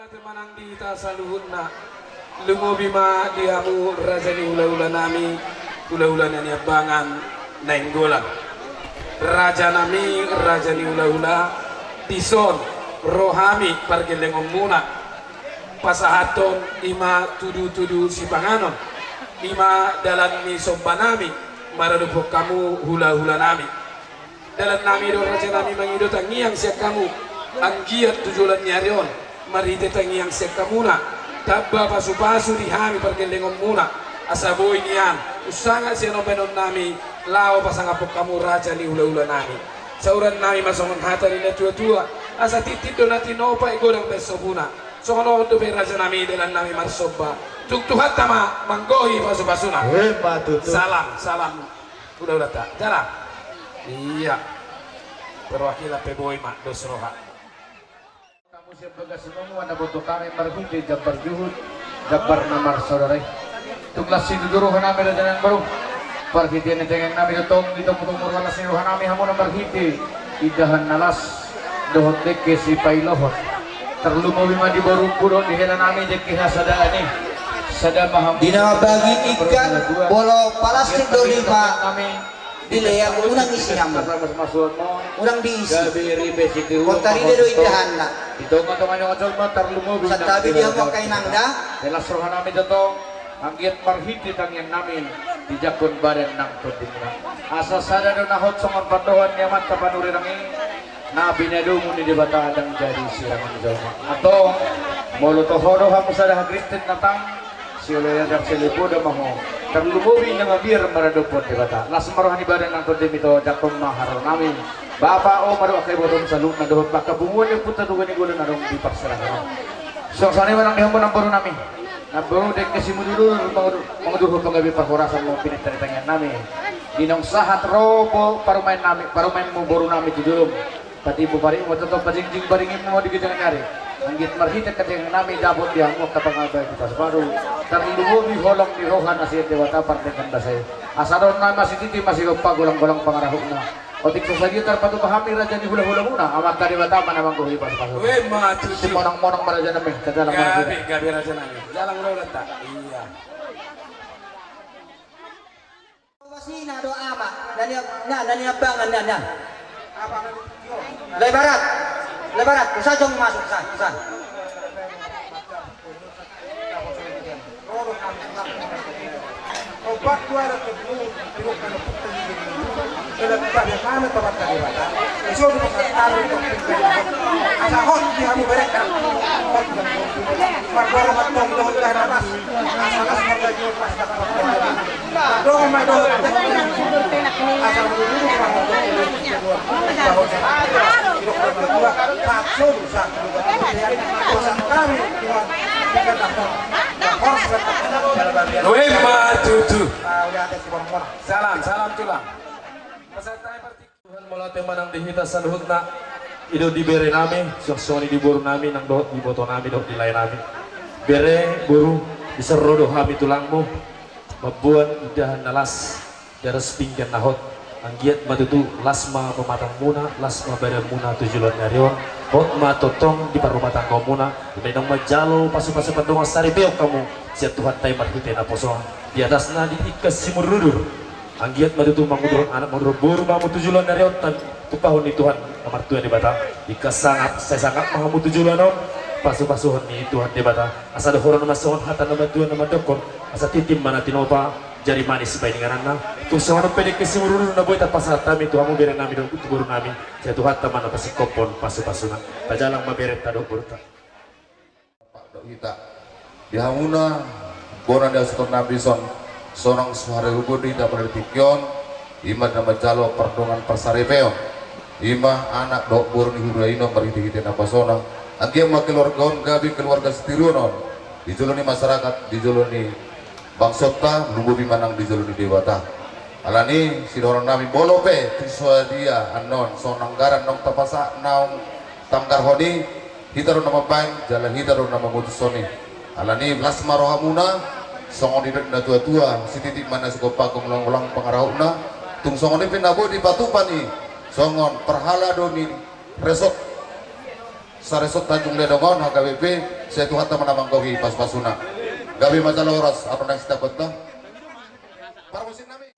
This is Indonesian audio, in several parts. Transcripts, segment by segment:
temanang di tasaluhunna lumobima diamu rajani ula-ula nami ula-ula nani abangan nainggola raja nami rajani ula-ula dison rohami pargelengong muna pasahaton ima tudu-tudu si panganon ima dalan ni sobbanami maradupok kamu hula-hula nami dalan nami do raja nami mangido tangiang siak kamu anggiat tujulan nyarion marite tangiang siak kamuna tabba pasu-pasu dihami pargelengong muna asaboy niyan usanga siya nobenon nami lao pasangapok kamu raja ni hula-hula nami sauran nami masongon hata ni tua-tua asa titip do natin opa igodang besobuna so ano do be raja nami dalan nami marsoba tuktuhat tama manggohi pasu-pasuna salam udah tak jalan iya perwakilan peboy mak dosroha kamu siap bagasimu anda butuh kami marhudi jabar juhud jabar namar saudara tuklas si duduruhan nami dan baru perhitian dengan nami dotong kita butuh murwala si ruhan nami hamu namar hiti idahan nalas dohot deke si pailohot terlalu mawima di baru puro di hela nami jeki hasada ini sada maham dina bagi ikan bolo palastik do lima dileyak unang isi hamu unang diisi kotari do idahanna itu kata yang ngocol mah terlalu mawima satabi dia mau kain nangda jelas ruhan nami dotong anggiat marhiti tang yang nami di jakun badan nang tudimna asa sada do nahot songon pandohan nyaman kapanuri rangi nabi nedumu di debata adang jadi sirangan jalma atau moluto hodo hamu sada Kristen natang siolaya dak selipuda maho terlububi nga biar maradopot debata las marohan ibadan nang tudim ito jakun maharo nami bapa o maru akay bodong salud na dohot pakabungon yung puta dugan ni gulo na rong di paksarangan so sani manang dihambo nang baro nami nabaro dek kasi mudulur mangudurho panggabi pakorasan mo pinitaritangan nami dinong sahat robo parumain mo baro nami tudulong pati po pari mo totoo pajingjing baringin mo di kita nangyari anggit marhita kating nami dabot di mo kapangabay kita separu terlububi holong di rohan asyid dewata partekan dasay asaron na masititi masigopag gulang-gulang pangarahok na otik sa sagyo tarpatu pahami raja ni hula-hula muna amat tadi bata manamang kuhi pas-pasok we matu si monong-monong maraja namin kadalang maraja gabi raja nami jalan ulah tak iya wasina do ama nani abangan na lebarat usajong masuk san obat kuara ketemu tengok kana putih ini dari mana tempat tadi bata iso di pasar itu asa hot di hamu berek kan hot magoro matong do hot kana pas asa magajo pas do ma do asa dulu salam tulang Tuhan melatih manang dihita saluhutna ido dibere nami soni diburu nami nang dohot diboto nami dohot dilay nami bere buru diserodo hami tulangmu mabuan idahan nalas daras pinggan nahot anggiat matutu lasma pematang muna lasma badan muna tujulan nyarion hot ma totong di parumatan kau muna benong majalo pasu-pasu pendonga sari beok kamu siap Tuhan taimat hitena poso di atasna di ikas simurudur anggiat matutu mangudur anak mangudur buru mamu tujulan nyarion tupahun ni Tuhan nomor Tuhan di batang ikas sangat saya sangat mahamu tujulan om pasu-pasuhon ni Tuhan di batang asa dohoron masohon hata nama Tuhan nama dokon asa titim mana tinopa jari manis bayi ngaranna tu sono pede kesimururu na boy tapasat kami tu hamu bere nami dong guru nami saya Tuhan teman apa sikopon pasu-pasuna tajalang maberet tado burta kita di hamuna bona da stor nabi son sonong suhare rubudi da pertikyon ima nama jalo perdongan persarepeo ima anak dok burni huraino berhiti na pasona angge keluarga gabi keluarga setirunon dijuluni masyarakat dijuluni bangsota lubu bimanang dijuluni dewata alani sidorong nami bolope tiswa dia anon sonanggaran nong tapasa naung tamgar hodi hitaru nama bain jalan hitaru nama mutusoni alani lasma rohamuna songon hidup na tua-tua si titik mana sukopa ulang-ulang pengarahuna tung songon ini pinabo di patupani songon perhala doni resok saresot Tanjung Ledongon HKBP saya tuh hatta menamang kogi pas-pasuna gabi macaloras apa nang setiap kota para musim nami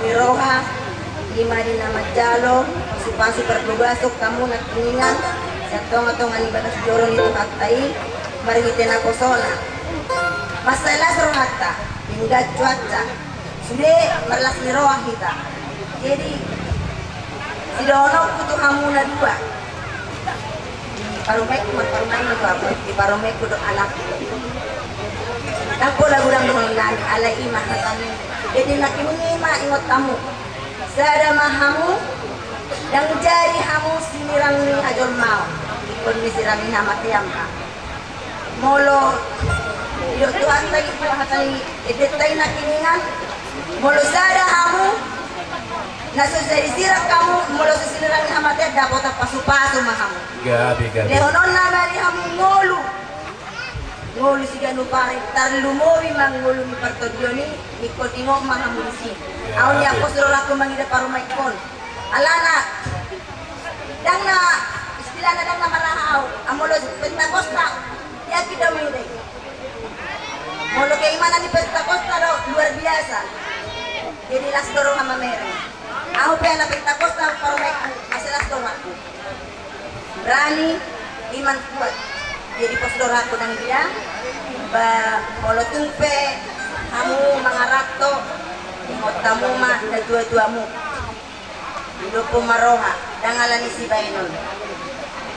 Miroha, lima di nama Jalo, pasi pertugasok kamu nak kuningan, atong ibadah sejoron itu hatai, mari kita nak kosona. Masalah serata, hingga cuaca, sudah merlas Miroha kita. Jadi si dono kutu hamuna dua. Parumek di parumek kudu anak. Ako lagurang dohonan ala imah hatani. Jadi nak ima ingot kamu. Sada mahamu dan jari hamu sinirang ni ajol mau. Ikon ni sirang ni hamatiam ka. Molo yo tuan hatani edetay na kiningan. Molo sada hamu Nasusay sirak kamu mula sa sinirang hamatid dapat ang pasu-pasu mahamu. Gabi. Lehonon naman hamu ngolu. Ngolu si ganu pare tarlumowi mangulu mi partodioni ikot ingok mahamu isi. Aw niya ko suruh aku mangida parumay kon. Alana. Dang na istilah na dang na marahaw. Amulo Pentakosta. Ya kita mingday. Mulu keimanan di Pentakosta luar biasa. Jadi las dorong sama merah. Aku pengen Pentakosta parumay masalah dorong aku. Berani, iman kuat. Jadi pas dorong aku nang dia. Molo tumpe, kamu mangarakto, tamu mah dan dua-duamu. Hidup maroha, dangalan isi bainon.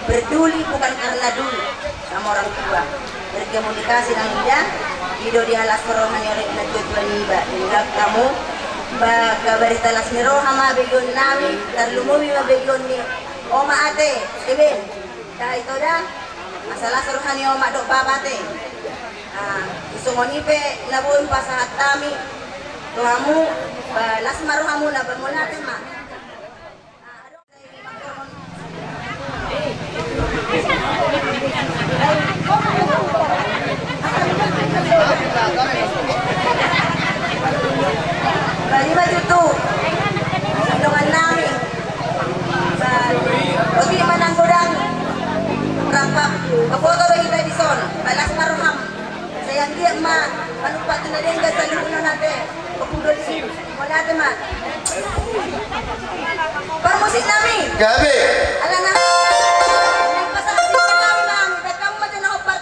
Berduli bukan karena dulu sama orang tua. Berkomunikasi dengan dia, hidup di halas korongan yang na dua-dua niba. Tinggal kamu, kabarita las miroha ma begon nami, tarlumumi ma begon ni Oma ate, Steven. Dah itu dah, masalah seruhan ni Oma dok babate. Isungonipe labuin pasahat kami tuhamu las maruhamu na bermunate ma Balima jutu sandungan nami Bagi manang godang Rampak Kapoto bagi tradison balas maruham yang dia ma manupa tu na din ka sa luno natin pagpudol si mo natin ma parmusik namin Gabi. ala na nagpasasin ka namin mami ba't kamu mati na opat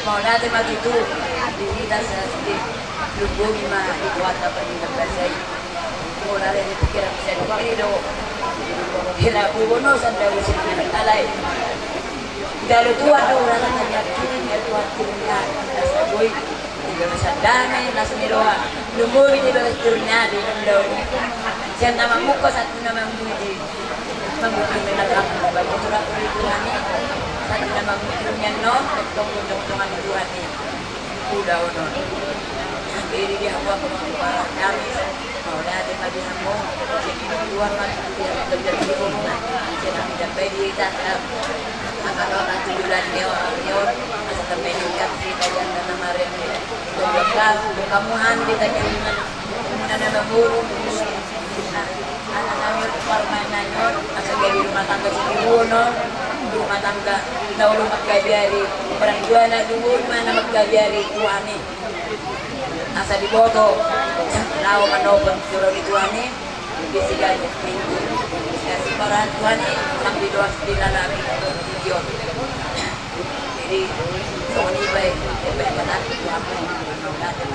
mau natin magitu kita sa lubugi ma ikuat apa di nagkasay mau natin pikiran sa pero hila bubono sa daw sa nagtalay dalo tuwa daw na nangyakinin ya tuwa tunya sa boy di sa dami nasa miroha lubugi di ba turnya di daw siya naman muko sa naman mudi mabuti na nakakita ba ito ra ko ni sa namang mikromyan no, nagtong-tong-tongan ni Tuhan ni Udaw no. Diri dia ako mga para namin, mau natin mabihan mo, sige Tuhan man, terjadi ko muna, siya namin dapat diitat na ang ano ang tujulan niyo, asa tambay ng kapsita yan na namarin niyo. Kamuhan, di tayo muna na namuro, anak namin parmanan yun, asa gabi rumah tangga si Iwono, rumah tangga na ulo magkabiari parang dua na duwon man na magkabiari tuani asa di boto lao manopon suro di tuani bisigan kasi parang tuani ang bidoas dinalami video jadi soni baik benar tuani natin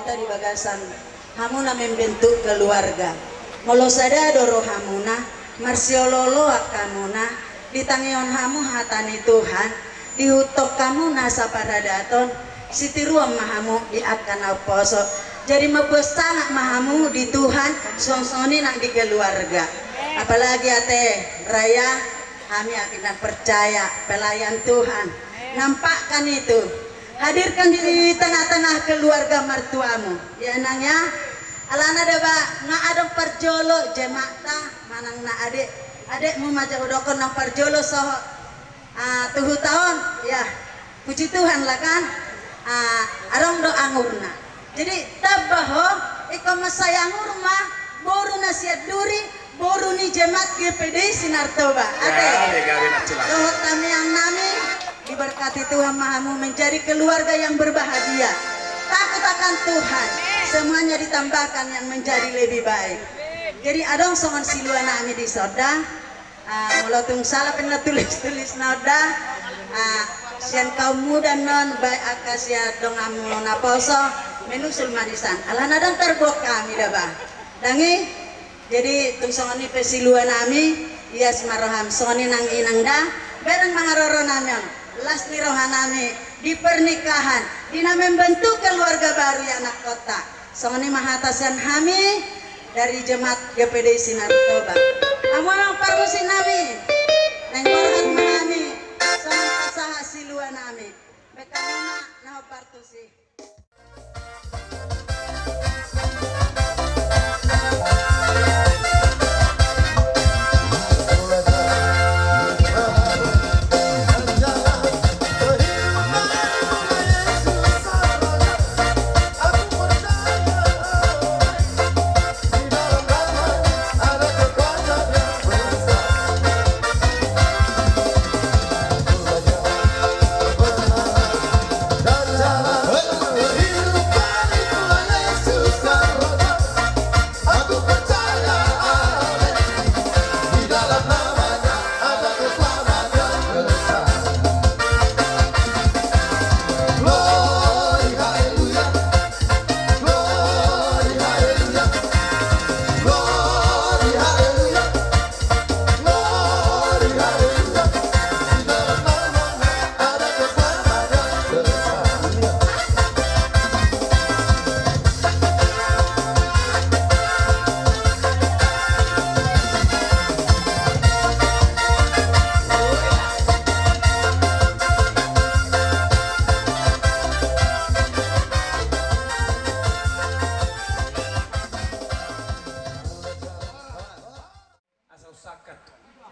kita di bagasan hamuna membentuk keluarga. Molo sada doro hamuna, marsiololo akamuna, ditangion hamu hatani Tuhan, dihutok kamu nasa paradaton, sitiruam mahamu di akan poso. Jadi mabos tanah mahamu di Tuhan, songsoni nang di keluarga. Apalagi ate raya, kami akan percaya pelayan Tuhan. Nampakkan itu, hadirkan di tengah-tengah keluarga mertuamu. Ya nang ya, alana deba nga adong parjolo jemata manang na adekmu maja udokon nang parjolo soho tuhu tahun ya puji Tuhan lah kan arong do angurna. Jadi tabaho iko masayang urma boru nasiat duri boru ni jemaat GPD Sinar Toba. Ade dohot kami yang nami diberkati Tuhan Mahamu menjadi keluarga yang berbahagia. Takut akan Tuhan, semuanya ditambahkan yang menjadi lebih baik. Jadi adong songon silua nami di soda, molotung salah pernah tulis noda, sian kaum muda non baik akasia dong amu naposo menusul manisan. Alah nadang terbok kami dah dangi. Jadi tung songon ni pesilua nami, iya semaroham songon ni nang inang dah, bereng mangaroro namion. Las ni rohanami di pernikahan dina membentuk keluarga baru yang anak kota songoni mahatasan hami dari jemaat GPD Sinar Toba amu yang parmusin nami neng borhat mahami songon pasaha silua nami bekamuna nah partusi.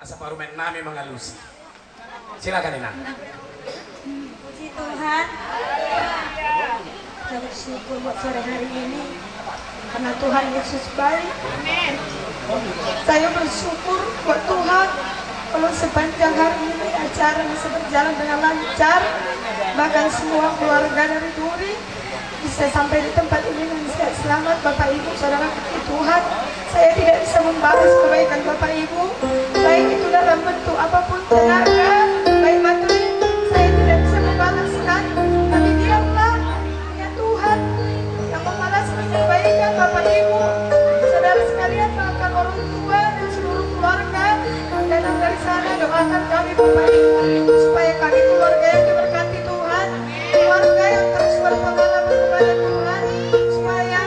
Asa parumen nami mengalusi. Silakan Ina. Puji Tuhan. Saya bersyukur buat sore hari ini karena Tuhan Yesus baik. Saya bersyukur buat Tuhan kalau sepanjang hari ini acara bisa berjalan dengan lancar, bahkan semua keluarga dari Duri bisa sampai di tempat ini dengan sehat selamat. Bapak Ibu saudara Tuhan, saya tidak bisa membalas kebaikan Bapak Ibu, baik itu dalam bentuk apapun tenaga, baik materi, saya tidak bisa membalaskan, tapi diamlah ya Tuhan yang membalaskan kebaikan Bapak Ibu, saudara sekalian, maafkan orang tua dan seluruh keluarga dan dari sana doakan kami Bapak Ibu supaya kami keluarga yang diberkati Tuhan, keluarga yang terus berpengalaman kepada Tuhan, supaya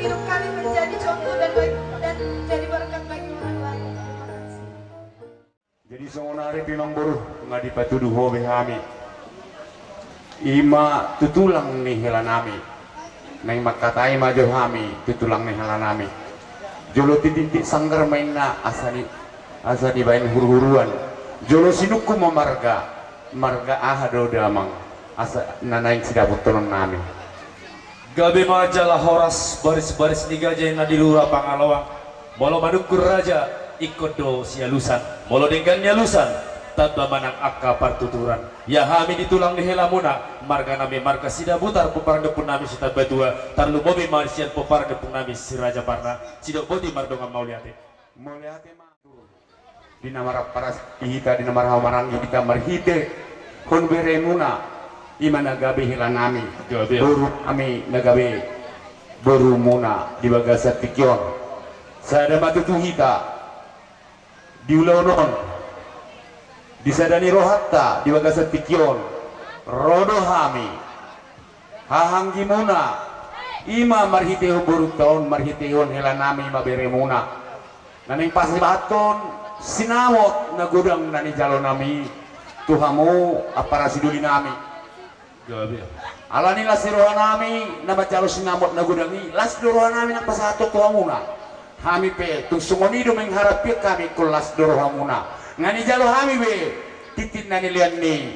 hidup kami menjadi contoh dan baik dan jadi berkat bagi orang lain. Terima kasih. Jadi songonari pinang boruh ngadi patuduh hobe hami ima tutulang ni helanami nang makatai majo hami tutulang ni helanami jolo titik sanggar mainna asani bain huru-huruan jolo sinuku memarga marga ahado damang asa nanaing sidabut tonon nami gabe majalah horas baris-baris digajai nadilura pangalawang bolo manukur raja ikodo sialusan bolo dengan nyalusan tadba manang akka partuturan ya hami ditulang di helamuna marga nami marga sida butar peparga pun nami sita badua tarlu mobi marsian peparga pun nami si raja parna sidok bodi mardongan mauliate ma di namara paras ihita di namara hamarangi kita marhite konbere muna imana gabe helanami buru ami nagabe berumuna di bagasat pikyon sada matutuhita di ulaunon di sadani rohatta di bagasat pikyon rodo hami hahanggi muna ima marhiteo buruk taon marhiteon helanami maberemuna naning pasibaton sinamot na gudang nani jalo nami tuhamu apara siduli nami Gabi. alani las rohanami na bacalo sinamot na gudangi las rohanami na pasato tuhamuna hami pe tung sungonido mengharap kami kulas rohamuna ngani jalo hami be titit nani lian ni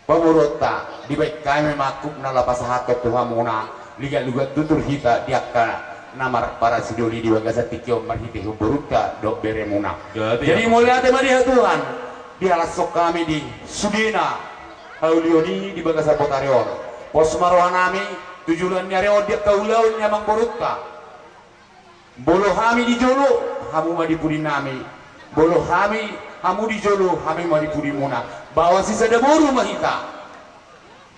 pamurota di baik kami makuk na lapasahato tuhamuna liga lugat tutur hita diakka namar para sidoli di wagasa tikyo marhite huburuta dok beremuna jadi mulia tema dia Tuhan dialasok kami di Sudena Aulioni di bagasa potarion pos marohanami tujuan nyareo dia kaulaun nyamang boruta bolo hami di jolo hamu madi pudi nami bolo hami hamu di jolo hami madi pudi muna bawa sisa da boru mahita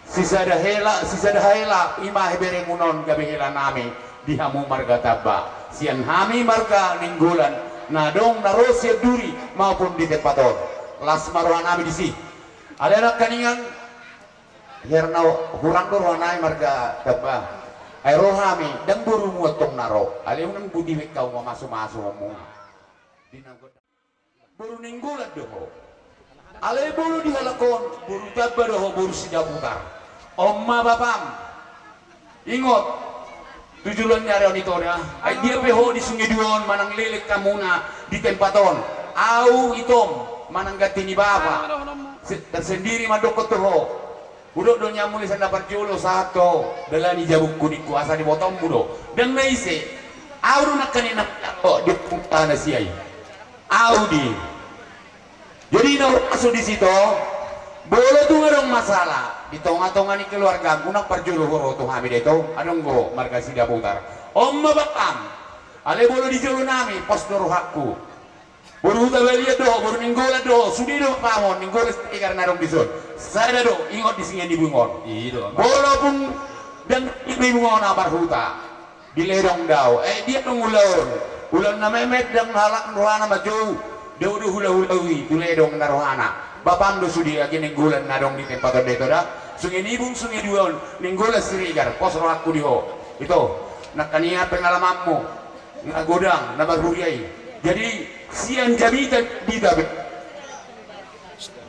sisa da hela ima hebere munon gabe hela nami di hamu marga tabba sian hami marga ninggulan nadong narosia duri maupun di tepaton las marohanami di si ada anak kaningan herna hurang rohanai marga tabba ay rohami dan buru muatong naro ali unang budi kau mamasuk mo dinanggot buru ninggulan doho ali buru dihalakon buru tabba doho buru sidaputar omma bapam ingot tujuan nyarion itu ya ay dia peho di sungai duon manang lilik kamuna di tempaton au itom manang gatini baba tersendiri madokot tuho budok do nyamuli sa dapat julo satu dalani jabuk kuning kuasa di botong budo dan meise auru nak kanina di putana siai audi jadi no masuk di situ boleh tuh ngadong masalah di tonga-tonga ni keluarga gunak perjulu horo tuh hamid itu anong go marga sida putar omma bakam ale bolo di jolo nami pos doro hakku buru tabelia do buru ninggola do sudi do pamon ninggola ikan narong dison sada do ingot di singa di bungon Iyo. bolo pun dan ibu bungon abar huta di lerong daw dia nung ulan na memet dan halak rohana maju do hula-hulawi tu lerong na rohana bapam do sudi lagi ninggolan narong di tempat do dah sungai nibung sungai duon ninggola sirigar pos rohakku diho itu nakania pengalamanmu ngagodang na baruriai jadi sian jamita di dabe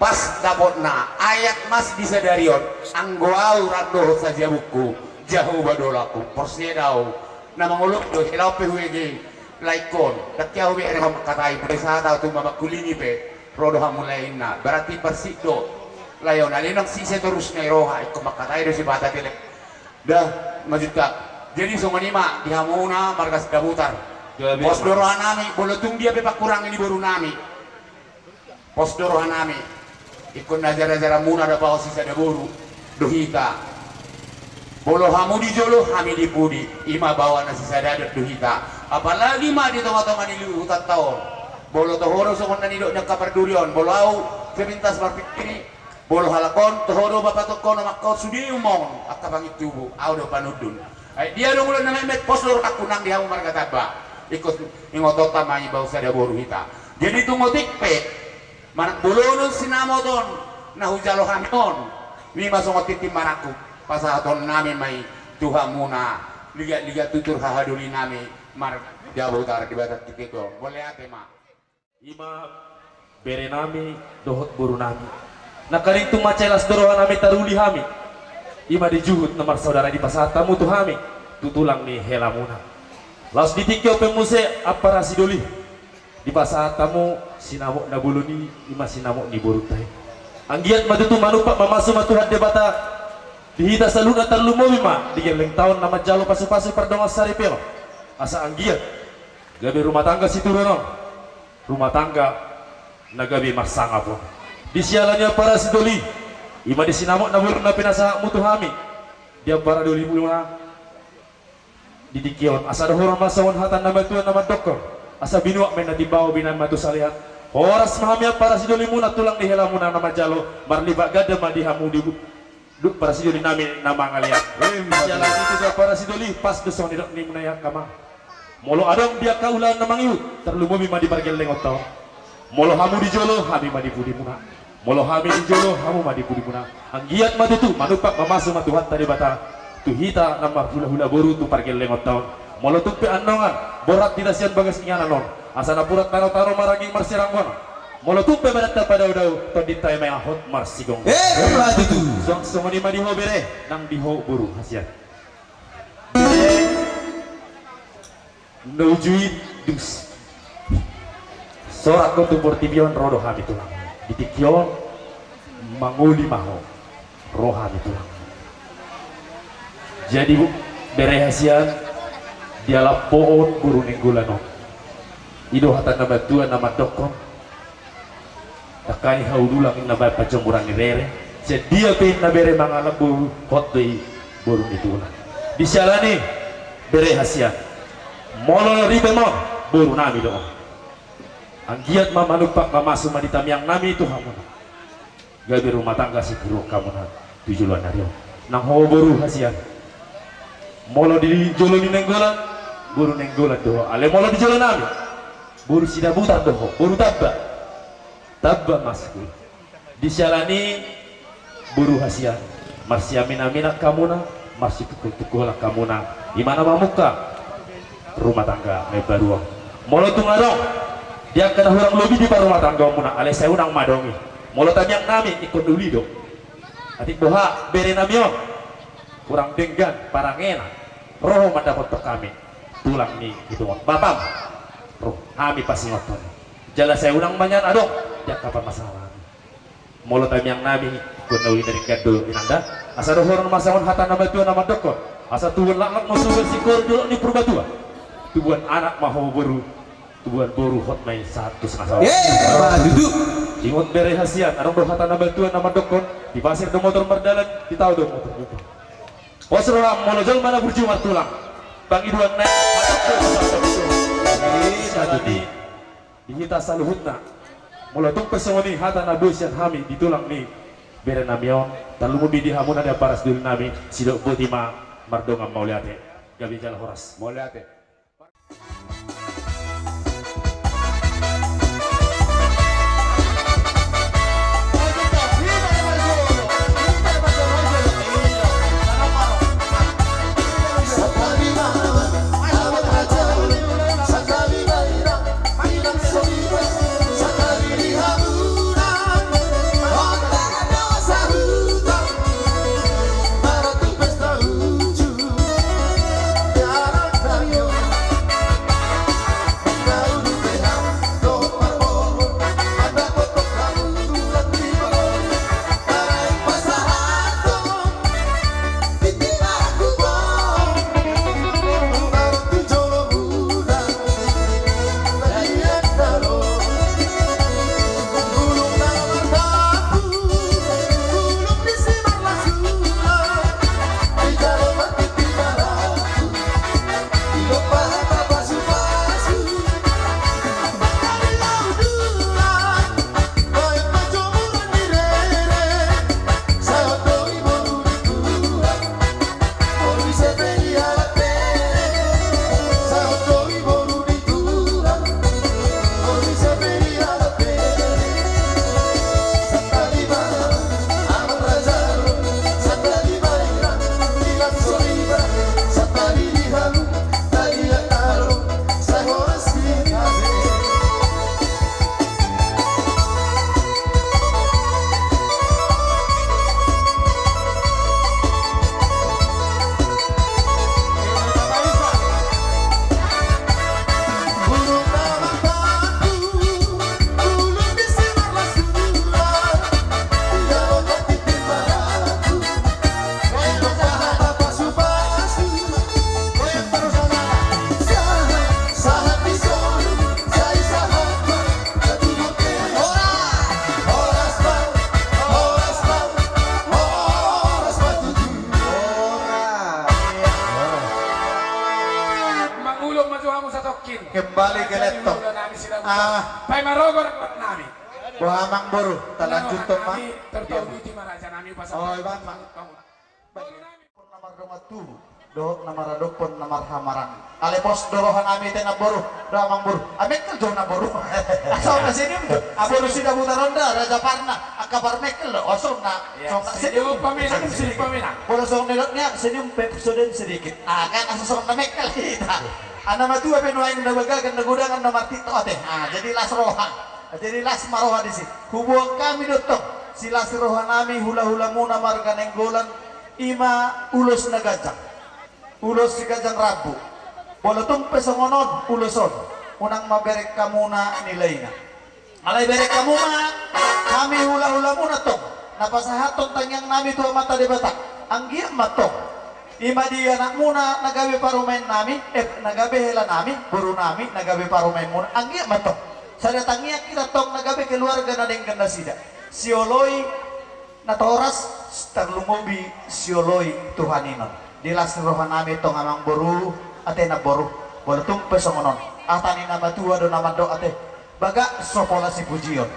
pas dapot na ayat mas disadarion anggoau rado saja buku jauh badolaku porsiedau na manguluk do hilau pehuege laikon takiau be ere makatai desa tau tu mama kulini pe rodo hamulaina berarti persido layon alinang sise terus roha ikut makatai do si bata tele dah majuta jadi songonima di hamuna margas dabutar pos dorohanami bolotung dia bepak kurang ini baru nami pos dorohanami ikut nazara-nazara muna ada bawa sisa ada boru dohita bolo hamu di jolo hami di pudi ima bawa nasi sadada dohita apalagi mah di tengah-tengah di hutan tahun bolo tohoro sokon nani dok nyaka perdurion bolo au sepintas berpikir bolo halakon tohoro bapak tokon makau sudi umong akabangi tubuh au do panudun dia dong ulah namet pos dor aku nang di hamu marga tabba ikut ingotot tamai bau sada boru hita jadi tungotik pe manak bolonon sinamoton na hujalo hamon mi masongotit manaku pasahaton nami mai tuhamuna liga tutur hahaduli nami mar jauh tar di batat kitiko boleh ate ma Ima bere nami dohot boru nami nakarintu macelas dorohan nami taruli hami ima dijuhut nomor saudara di pasatamu tuh hami tutulang ni helamuna las ditikyo pemuse apara sidoli di pasatamu sinamok na buluni ima sinamok ni borutai anggiat matutu manupak mamasu matuhan debata dihita saluna tarlumowi ma di geleng tahun nama jalo pasu-pasu pardongas saripelo asa anggiat gabe rumah tangga situronon rumah tangga nagabe marsanga pun di sialannya para sidoli ima di sinamok na bulun na pinasa mutuhami dia para doli muluna di dikion asa dohoron masawon hatan nama tuan nama dokter asa binuak men natibaw binan matu salihat horas mahamya para sidoli muna tulang di helamuna nama jalo marliba gada madihamu di Duk para sidoli namin nama ngalian. Jalan itu ke para sidoli pas besok ni ni menayak kama. Molo adong dia kaulan namang iu terlumu bima di bargel lengot tau. Molo hamu di jolo hami madi budi muna. Molo hami di jolo hamu madi budi muna. Anggiat madu tu manupak mamasu matuhat tadi bata. Tuhita nama hula-hula boru tu bargel lengot tau. Molo tupe andongan borat tidak sian bagas ingana non. Asana purat taro-taro maragi marsiranggon. Molo tupe badat pada udau to ditay may ahot marsigong. Itu. Song ni madi ho bere nang diho boru hasiat. Nujui dus sorak ko tu portibion rodo hami tulang ditikyon manguli maho roha hami tulang jadi bu berehasian dialah pohon buru nenggulano ido hata nama tua nama dokon takai haudulang in nama pacomburan nirere sedia pin na bere mangalap buru kotoi buru nitulang disalani berehasian molo ribe mo buru nami doon ang giat mamanupak mamasu manitam yang nami itu hamuna gabi rumah tangga si buru kamu na tujuan nario nang ho buru hasian molo di jolo ni nenggolan buru nenggolan doho ale molo di jolo nami buru sida butar doho buru tabba masku disalani buru hasian marsiamin aminak kamu na marsi tukul kamu na imana mamuka rumah tangga me baruang molo tungadong dia kena hurang lebih di rumah tangga muna ale saya unang madongi molo tanyang nami ikut duli do atik boha bere namion kurang denggan parangena roho mendapat kami tulang ni itu bapam roh kami pasti ngotot jala saya unang manyan adong dia kapan masalah molo tanyang nami ikut duli dari gado inanda asa rohorang masawan hata nama tua nama dokon asa tuan laklak musuh sikor dulu ni purbatua tubuhan anak maho baru tubuhan boru hot main 100 ngasal duduk ingot bere hasian arong doh hata nabatuan nama dokon di pasir do motor berdalan di tahu do motor itu posrola monojol mana berjumat tulang bang iduan naik di dihita saluhutna molotung pesoni hata nabusian hami ditulang ni bere namion terlalu mobi di hamun ada paras dulu nami sidok botima mardongam mauliate gabi jala horas mauliate. kembali ke laptop Pai marogor nami Buhamang boru talanjut to mah. Tertahu di Raja nami pasal. Oh, Iban mah. Pun nomor domatu, dohok nomor adopon nomor hamaran. Alepos dorohan ami tena boru, doamang boru. Amek kerja na boru. Asal na sini, aboru sida buta ronda, Raja Parna, akabar mekel lo, osong na. Sini pamina, sini pamina. Bola song nilotnya sini episode sedikit. Ah kan asal song na mekel kita. Ana matu ape nuaing na baga kan nagudangan na martito ate. Ah jadi las rohan. Jadi las maroha di sini. Hubungan kami dotong. Sila sirohan nami hula-hula muna marga nenggolan ima ulos na gajang. Ulos si gajang rabu. Bolatong pesongonon uloson. Unang maberek kamu na nilay na. Alay berek kamu na kami hula-hula muna tong. Napasahaton tanyang nami tuwa mata di batak. Anggiya matong. Ima di anak muna nagabi parumain nami. Nagabi hela nami. Buru nami nagabi parumain muna. Anggiya matong. Sa datangnya kita tong nagabi keluarga na deng ganda sida. Sioloy na toras terlumubi sioloy Tuhaninon. Dilas rohan nami tong amang boru ate na boru. Bolatung pesongonon. Atani na matua do namando ate. Baga sopola si pujion.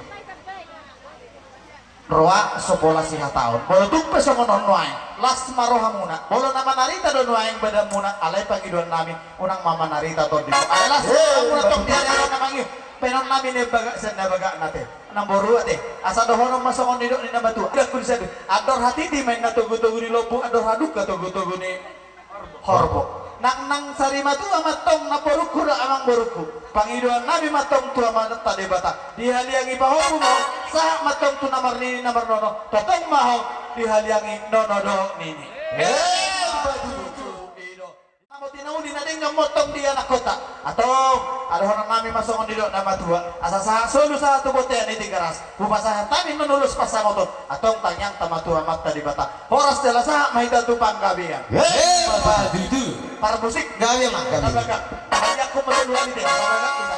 Roa sopola si hataon. Bolatung pesongonon nuay. Las maroha muna. Bolo nama narita do nuay badan muna. Alay pangiduan nami unang mama narita to dito. Adalah muna tong diara namang yun. Penon namin ni baga sa nabaga natin. Nang boru ate. Asa dohonong masongon nidok ni nabatu. Ada kun sabi. Ador hati di main na tugu-tugu ni lobu. Ador haduk ka tugu-tugu ni horbo. Nang sari matu amat tong na boruku na amang boruku. Pangiduan nabi matong tu amat tade bata. Dihaliangi pahoku mo. Sa matong tu namar nini namar nono. Totong maho dihaliangi nono do nini. Batu. Namo tinauli na ding motong di anak kota atau ada orang nami masuk di dok nama tua asa sa solo sa tubote ni tigaras pupasahan tami menulus pasamoto atau tanyang tama tua mata di bata horas dela sa mahita tupang gabian Bapak itu para musik gawe mah kami. tabaga hanya aku menulus di dek tabaga